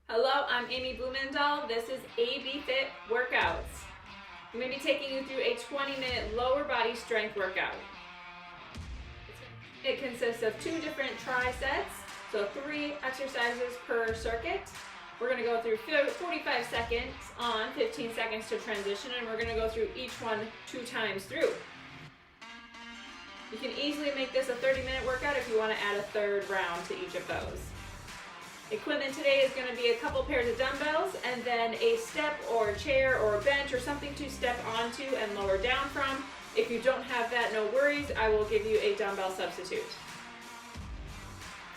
Hello, I'm Amy Blumendahl. This is AB Fit Workouts. I'm going to be taking you through a 20-minute lower body strength workout. It consists of 2 different TriSets, so 3 exercises per circuit. We're going to go through 45 seconds on, 15 seconds to transition, and we're going to go through each one 2 times through. You can easily make this a 30-minute workout if you want to add a 3rd round to each of those. Equipment today is going to be a couple pairs of dumbbells and then a step or a chair or a bench or something to step onto and lower down from. If you don't have that, no worries. I will give you a dumbbell substitute.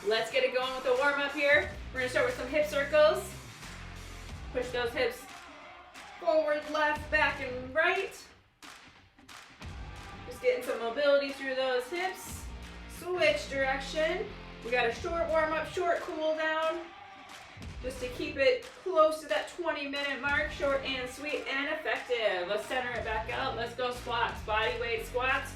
Let's get it going with the warm-up here. We're going to start with some hip circles. Push those hips forward, left, back, and right. Just getting some mobility through those hips. Switch direction. We got a short warm-up, short cool down, just to keep it close to that 20-minute mark, short and sweet and effective. Let's center it back out. Let's go squats, body weight squats.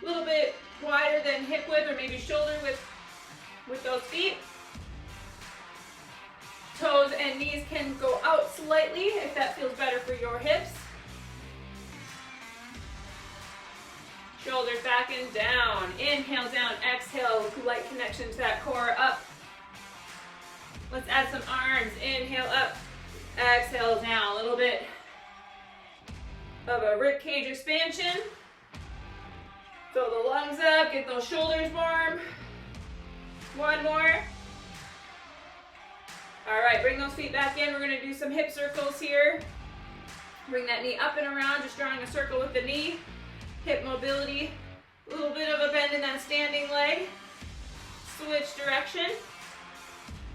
A little bit wider than hip width or maybe shoulder width with those feet. Toes and knees can go out slightly if that feels better for your hips. Shoulders back and down. Inhale down, exhale, light connection to that core, up. Let's add some arms. Inhale up, exhale down. A little bit of a rib cage expansion. Fill the lungs up, get those shoulders warm. One more. All right, bring those feet back in. We're gonna do some hip circles here. Bring that knee up and around, just drawing a circle with the knee. Hip mobility, a little bit of a bend in that standing leg. Switch direction.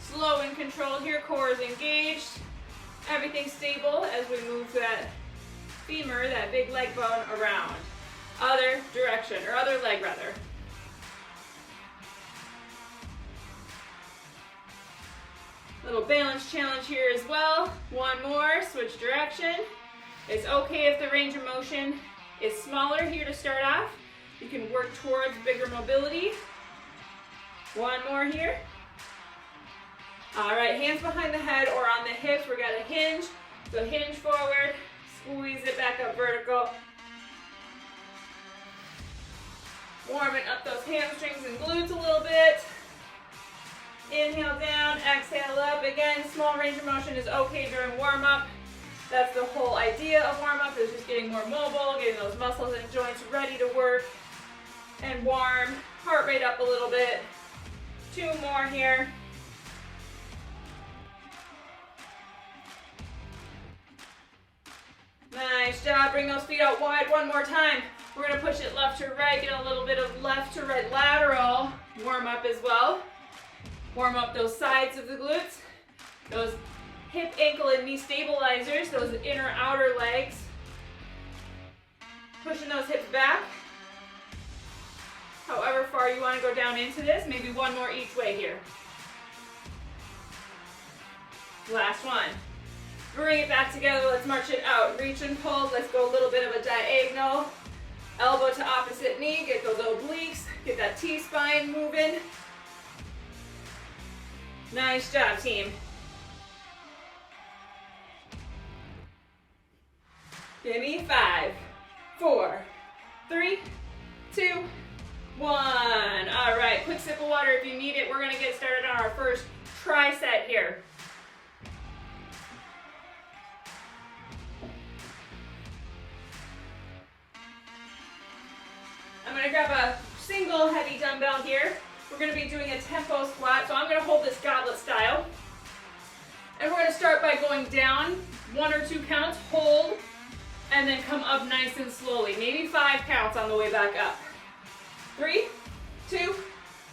Slow and controlled here, core is engaged. Everything stable as we move that femur, that big leg bone around. Other direction, or other leg rather. Little balance challenge here as well. One more, switch direction. It's okay if the range of motion is smaller here to start off. You can work towards bigger mobility. One more here. All right, hands behind the head or on the hips. We're gonna hinge. So hinge forward, squeeze it back up vertical. Warming up those hamstrings and glutes a little bit. Inhale down, exhale up. Again, small range of motion is okay during warm-up. That's the whole idea of warm-up, is just getting more mobile, getting those muscles and joints ready to work and warm. Heart rate up a little bit. 2 more here. Nice job. Bring those feet out wide one more time. We're going to push it left to right, get a little bit of left to right lateral warm-up as well. Warm up those sides of the glutes, those hip, ankle, and knee stabilizers, those inner outer legs. Pushing those hips back. However far you want to go down into this, maybe one more each way here. Last one. Bring it back together, let's march it out. Reach and pull, let's go a little bit of a diagonal. Elbow to opposite knee, get those obliques, get that T-spine moving. Nice job, team. Give me 5, 4, 3, 2, 1. All right, quick sip of water if you need it. We're gonna get started on our first TriSet here. I'm gonna grab a single heavy dumbbell here. We're gonna be doing a tempo squat, so I'm gonna hold this goblet style. And we're gonna start by going down, 1 or 2 counts, hold, and then come up nice and slowly. Maybe 5 counts on the way back up. 3, 2,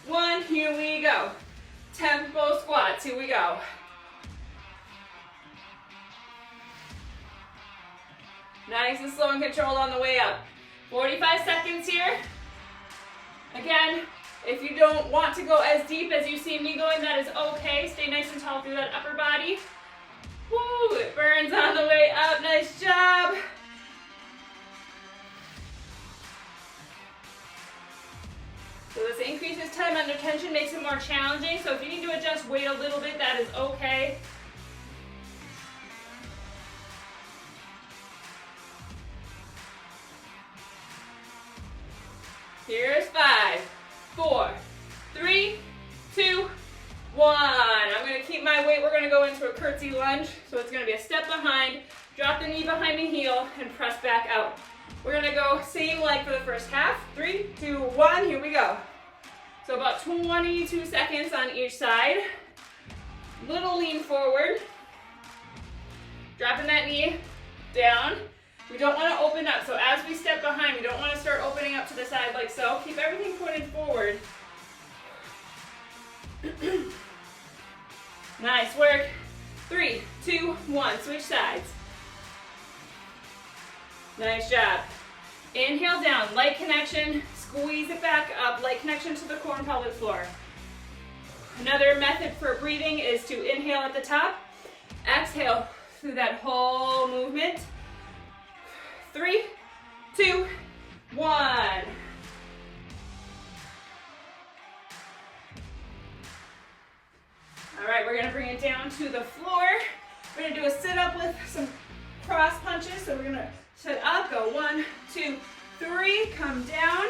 1, here we go. Tempo squats, here we go. Nice and slow and controlled on the way up. 45 seconds here. Again, if you don't want to go as deep as you see me going, that is okay. Stay nice and tall through that upper body. Woo, it burns on the way up. Nice job. So this increases time under tension, makes it more challenging. So if you need to adjust weight a little bit, that is okay. Here's 5, 4, 3, 2, 1. I'm going to keep my weight. We're going to go into a curtsy lunge. So it's going to be a step behind, drop the knee behind the heel, and press back out. We're going to go same leg for the first half. 3, 2, 1. Here we go. So about 22 seconds on each side. Little lean forward. Dropping that knee down. We don't want to open up. So as we step behind, we don't want to start opening up to the side like so. Keep everything pointed forward. Nice work. 3, 2, 1. Switch sides. Nice job. Inhale down. Light connection. Squeeze it back up. Light connection to the core and pelvic floor. Another method for breathing is to inhale at the top. Exhale through that whole movement. 3, 2, 1. All right, we're going to bring it down to the floor. We're going to do a sit-up with some cross punches. So we're going to sit up, go 1, 2, 3, come down,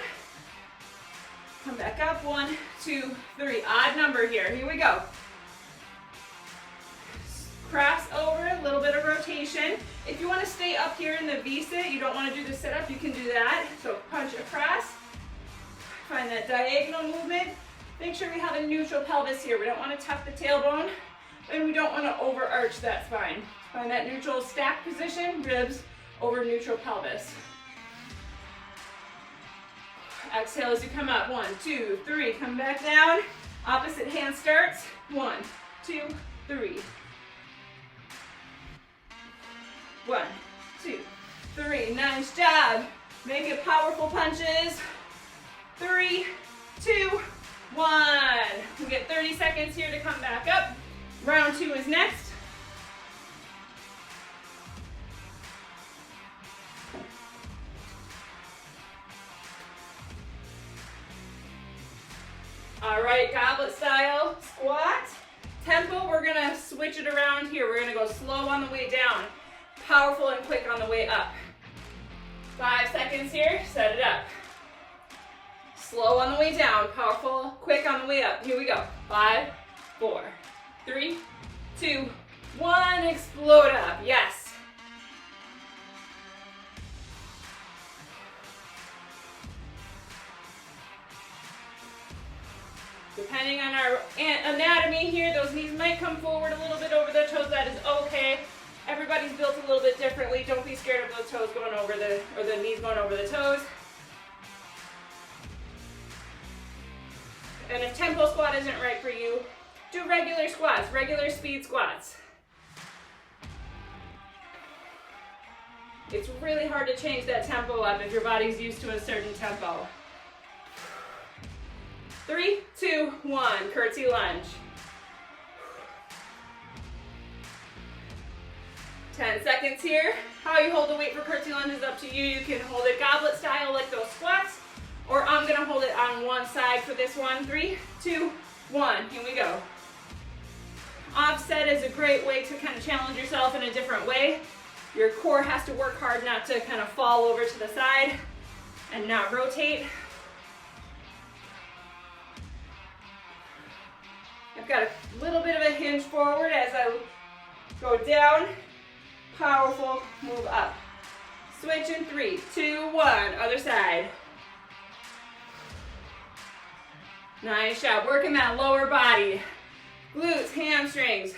come back up, 1, 2, 3. Odd number here. Here we go. Cross over, a little bit of rotation. If you want to stay up here in the V-sit, you don't want to do the sit-up, you can do that. So punch across, find that diagonal movement. Make sure we have a neutral pelvis here. We don't want to tuck the tailbone, and we don't want to overarch that spine. Find that neutral stack position, ribs over neutral pelvis. Exhale as you come up. 1, 2, 3. Come back down. Opposite hand starts. 1, 2, 3. 1, 2, 3. Nice job. Make it powerful punches. 3, 2, 1. We get 30 seconds here to come back up. Round 2 is next. All right, goblet style squat. Tempo, we're gonna switch it around here. We're gonna go slow on the way down, powerful and quick on the way up. 5 seconds here, set it up. Slow on the way down, powerful, quick on the way up. Here we go. 5, 4, 3, 2, 1, explode up, yes. Depending on our anatomy here, those knees might come forward a little bit over the toes. That is okay. Everybody's built a little bit differently. Don't be scared of those toes going over or the knees going over the toes. And if tempo squat isn't right for you, do regular squats, regular speed squats. It's really hard to change that tempo up if your body's used to a certain tempo. 3, 2, 1, curtsy lunge. 10 seconds here. How you hold the weight for curtsy lunge is up to you. You can hold it goblet style like those squats, or I'm gonna hold it on one side for this one. 3, 2, 1, here we go. Offset is a great way to kind of challenge yourself in a different way. Your core has to work hard not to kind of fall over to the side and not rotate. I've got a little bit of a hinge forward as I go down. Powerful move up. Switch in 3, 2, 1, other side. Nice job. Working that lower body. Glutes, hamstrings,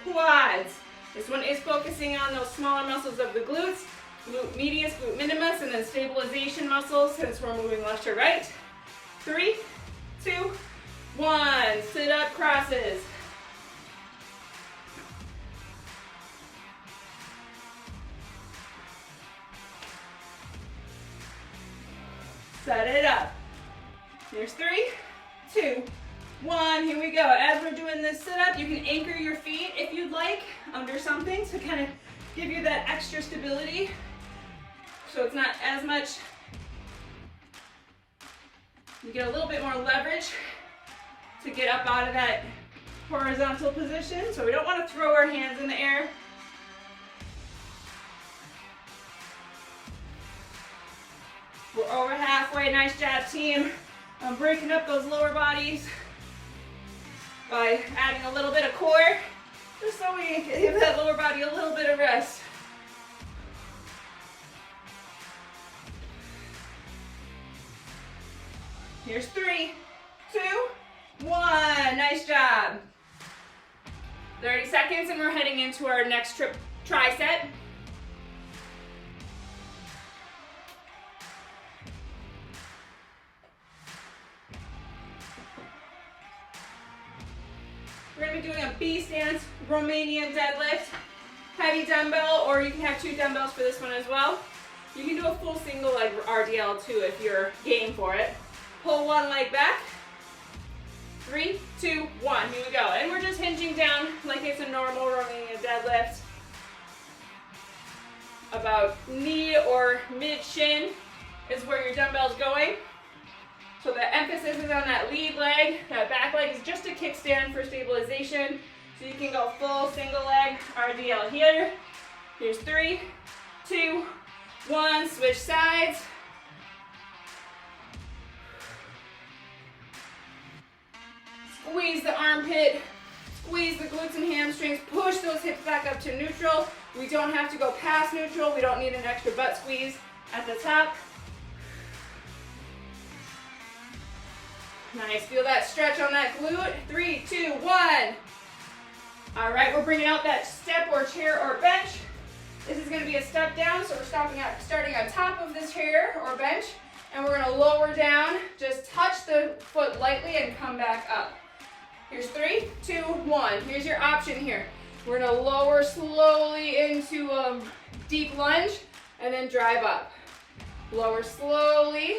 quads. This one is focusing on those smaller muscles of the glutes. Glute medius, glute minimus, and then stabilization muscles since we're moving left to right. 3, 2, 1. Sit up crosses. Set it up. Here's 3, 2, 1. Here we go. As we're doing this sit up, you can anchor your feet if you'd like under something to kind of give you that extra stability. So it's not as much. You get a little bit more leverage to get up out of that horizontal position. So we don't want to throw our hands in the air. We're over halfway. halfway. Nice job, team. I'm breaking up those lower bodies by adding a little bit of core, just so we can give that lower body a little bit of rest. Here's 3, 2, 1. Nice job. 30 seconds and we're heading into our next TRISET. We're going to be doing a B stance Romanian deadlift. Heavy dumbbell, or you can have 2 dumbbells for this one as well. You can do a full single leg RDL too if you're game for it. Pull one leg back. 3, 2, 1. Here we go. And we're just hinging down like it's a normal Romanian deadlift. About knee or mid shin is where your dumbbell's going. So the emphasis is on that lead leg. That back leg is just a kickstand for stabilization. So you can go full single leg RDL here. Here's 3, 2, 1. Switch sides. Squeeze the armpit, squeeze the glutes and hamstrings, push those hips back up to neutral. We don't have to go past neutral. We don't need an extra butt squeeze at the top. Nice, feel that stretch on that glute. 3, 2, 1. All right, we're bringing out that step or chair or bench. This is gonna be a step down, so we're starting on top of this chair or bench, and we're gonna lower down, just touch the foot lightly and come back up. Here's 3, 2, 1. Here's your option here. We're gonna lower slowly into a deep lunge and then drive up. Lower slowly,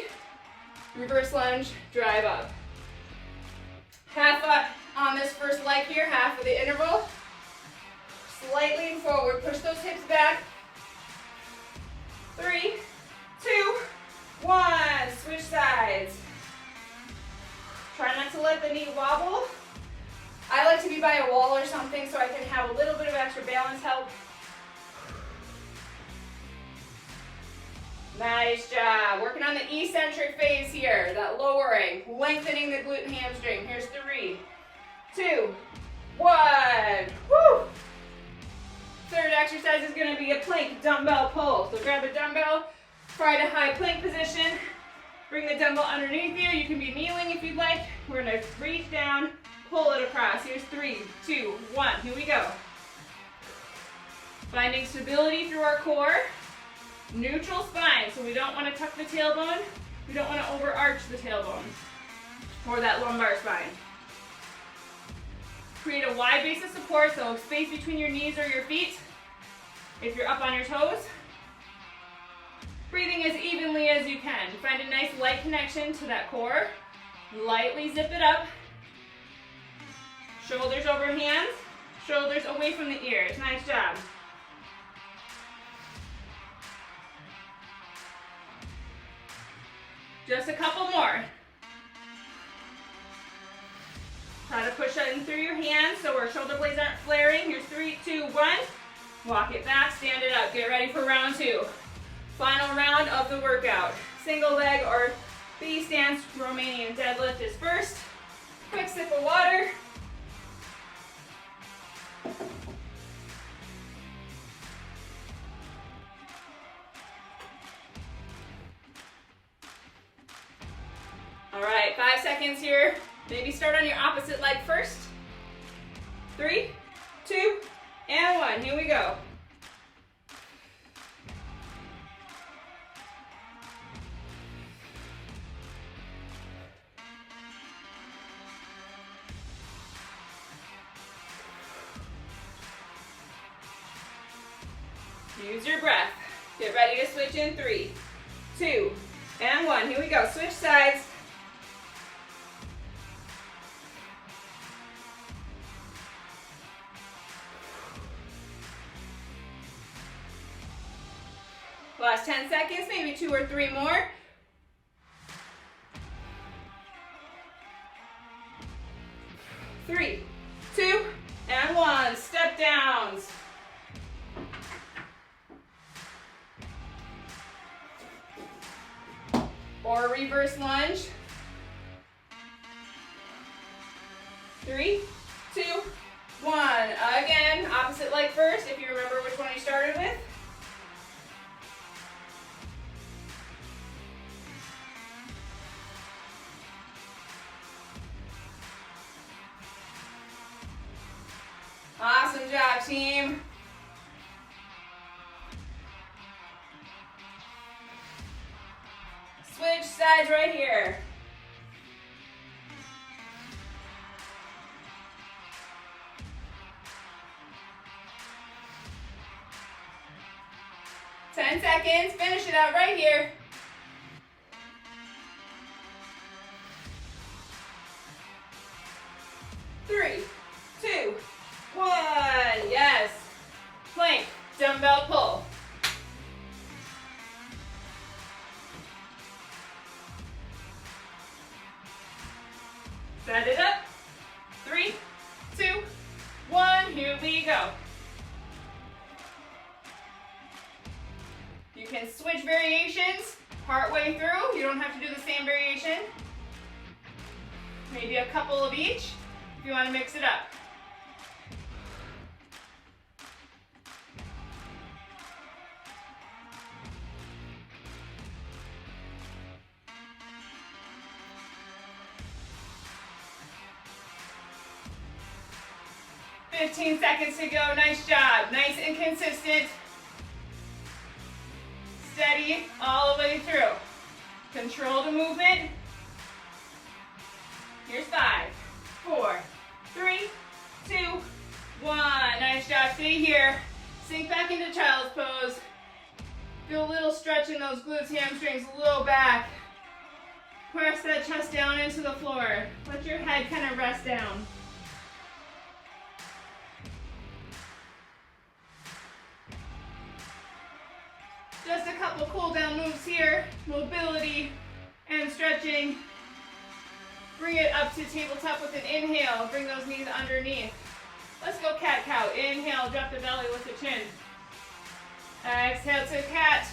reverse lunge, drive up. Half up on this first leg here, half of the interval. Slightly forward, push those hips back. 3, 2, 1. Switch sides. Try not to let the knee wobble. I like to be by a wall or something so I can have a little bit of extra balance help. Nice job. Working on the eccentric phase here, that lowering, lengthening the glute and hamstring. Here's 3, 2, 1. Woo! Third exercise is going to be a plank dumbbell pull. So grab a dumbbell, find a high plank position, bring the dumbbell underneath you. You can be kneeling if you'd like. We're going to reach down, pull it across. Here's 3, 2, 1. Here we go. Finding stability through our core. Neutral spine, so we don't want to tuck the tailbone. We don't want to overarch the tailbone or that lumbar spine. Create a wide base of support, so space between your knees or your feet if you're up on your toes. Breathing as evenly as you can. Find a nice light connection to that core. Lightly zip it up. Shoulders over hands, shoulders away from the ears. Nice job. Just a couple more. Try to push it in through your hands so our shoulder blades aren't flaring. Here's 3, 2, 1. Walk it back, stand it up. Get ready for round 2. Final round of the workout. Single leg or B stance Romanian deadlift is first. Quick sip of water. All right, 5 seconds here. Maybe start on your opposite leg first. 3, 2, and 1. Here we go. Use your breath. Get ready to switch in 3, 2, and 1. Here we go. Switch sides. Last 10 seconds, maybe 2 or 3 more. Three, 2, and 1. Step downs. or reverse lunge. 3, 2, 1. Again, opposite leg first, if you remember which one you started with. Awesome job, team. Switch sides right here. Ten seconds. Finish it out right here. Three, 2, 1. Yes. Plank, dumbbell pull. Set it up. 3, 2, 1. Here we go. You can switch variations partway through. You don't have to do the same variation. Maybe a couple of each if you want to mix it up. $15 seconds to go. Nice job. Nice and consistent. Steady all the way through. Control the movement. Here's 5, 4, 3, 2, 1. Nice job. Stay here. Sink back into child's pose. Feel a little stretch in those glutes, hamstrings, low back. Press that chest down into the floor. Let your head kind of rest down. Just a couple cool down moves here. Mobility and stretching. Bring it up to tabletop with an inhale. Bring those knees underneath. Let's go cat-cow. Inhale, drop the belly with the chin. Exhale to cat.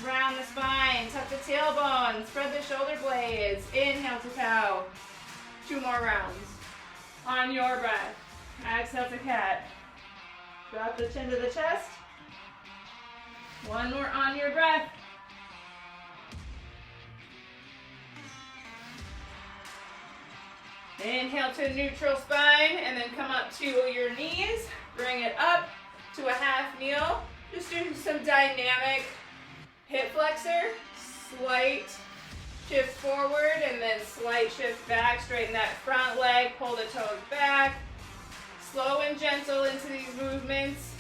Round the spine, tuck the tailbone, spread the shoulder blades. Inhale to cow. 2 more rounds. On your breath. Exhale to cat. Drop the chin to the chest. 1 more on your breath. Inhale to neutral spine and then come up to your knees. Bring it up to a half kneel. Just do some dynamic hip flexor. Slight shift forward and then slight shift back. Straighten that front leg, pull the toes back. Slow and gentle into these movements.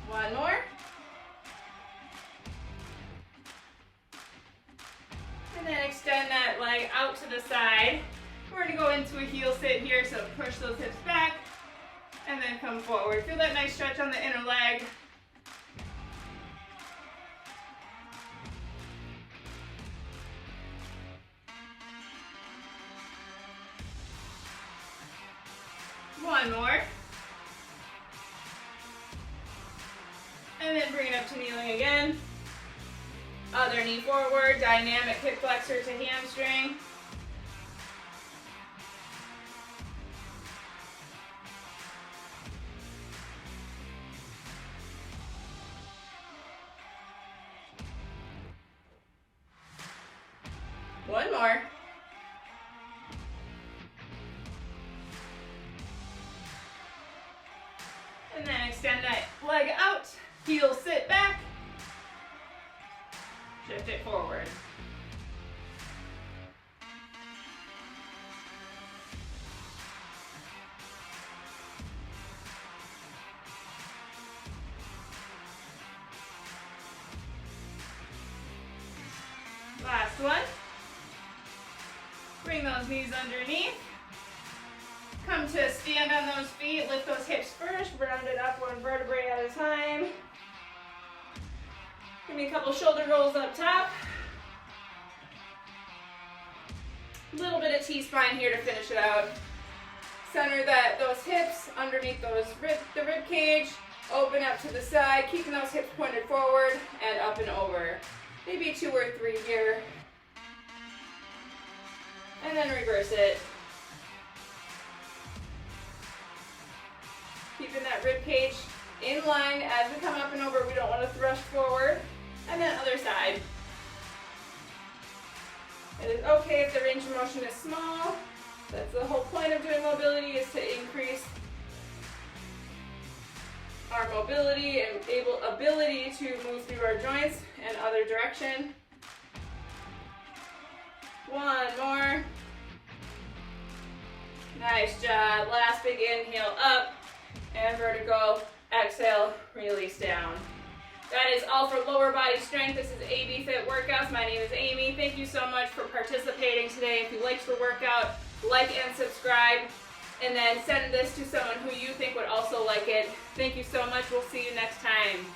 One more. And then extend that leg out to the side. We're going to go into a heel sit here, so push those hips back and then come forward. Feel that nice stretch on the inner leg. One more. And then bring it up to kneeling again. Other knee forward, dynamic hip flexor to hamstring. One more. And then extend that leg out. Heel sit back. Shift it forward. Last one. Bring those knees underneath. Come to stand on those feet. Lift those hips first. Round it up 1 vertebrae at a time. Give me a couple shoulder rolls up top. Little bit of T-spine here to finish it out. Center those hips underneath the rib cage. Open up to the side, keeping those hips pointed forward and up and over. Maybe 2 or 3 here. And then reverse it. Keeping that rib cage in line as we come up and over. We don't want to thrust forward. And then other side. It is okay if the range of motion is small. That's the whole point of doing mobility, is to increase our mobility and ability to move through our joints and other direction. 1 more. Nice job. Last big inhale up and vertical. Exhale, release down. That is all for lower body strength. This is AB Fit Workouts. My name is Amy. Thank you so much for participating today. If you liked the workout, like and subscribe, and then send this to someone who you think would also like it. Thank you so much. We'll see you next time.